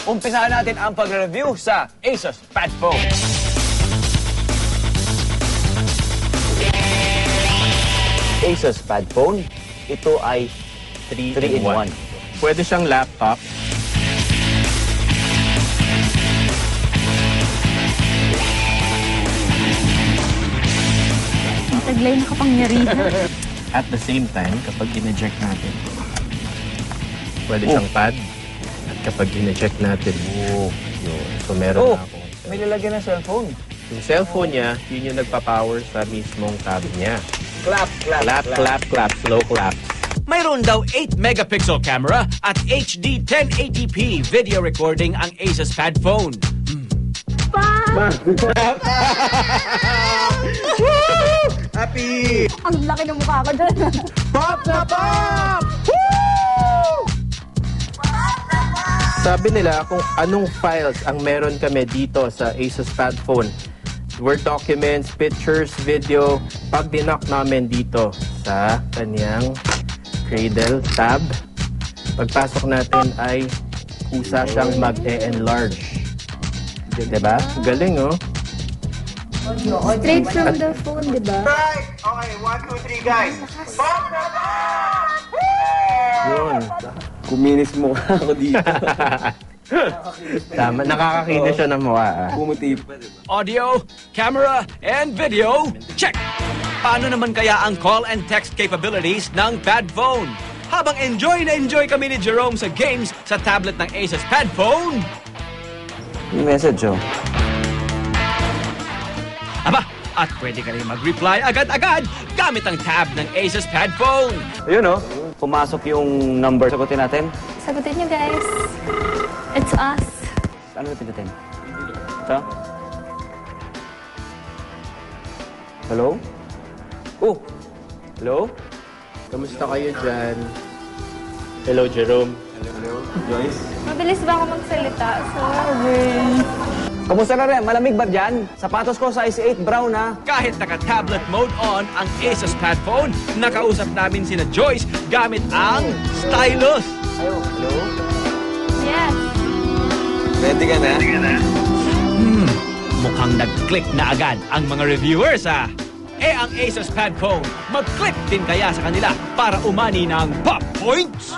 Umpisahan natin ang pag-review sa Asus Padphone. Asus Padphone, ito ay 3-in-1. Pwede siyang laptop. Taglay na kapangyarihan. At the same time, kapag in-eject natin, pwede siyang pad. At kapag in-eject natin, yun. So meron na akong... May lalagyan ng cellphone. Yung cellphone niya, yun yung nagpa-power sa mismong tab niya. Clap, clap, Clap, clap, clap, slow clap. Mayroon daw 8-megapixel camera at HD 1080p video recording ang Asus Padphone. Happy! Ang laki ng mukha ko doon. Pop na pop! Sabi nila kung anong files ang meron kami dito sa Asus Padphone. Word documents, pictures, video. Pag dinock namin dito sa kanyang Cradle tab, pagpasok natin ay kusa siyang mag-e-enlarge. Diba? Galing, oh. Straight from the phone, di ba? Right! Okay, 1, 2, 3, guys. Pop na pop! Yun. Kuminis mo ako dito. Tama, nakakakinis siya ng mukha. Pumuti pa, diba? Audio, camera, and video, check! Paano naman kaya ang call and text capabilities ng Padphone? Habang enjoy na enjoy kami ni Jerome sa games sa tablet ng Asus Padphone, Yung message, oh. aba, at pwede ka rin mag-reply agad-agad gamit ang tab ng Asus Padphone. Ayun, oh. Pumasok yung number. Sagutin natin. Sagutin niyo, guys. It's us. Ano na pindutin? Ito? Hello? Oh! Hello? Kamusta kayo dyan? Hello, Jerome. Joyce? Mabilis ba ako magsalita? Sorry. Kamusta na rin? Malamig ba dyan? Sapatos ko size 8 brown, ha? Kahit naka-tablet mode on ang Asus Padphone, nakausap namin sina Joyce gamit ang stylus. Hello? Yes. Ready ka na? Mukhang nag-click na agad ang mga reviewers, ha? Eh, ang Asus Padphone, mag-click din kaya sa kanila para umani ng pop points?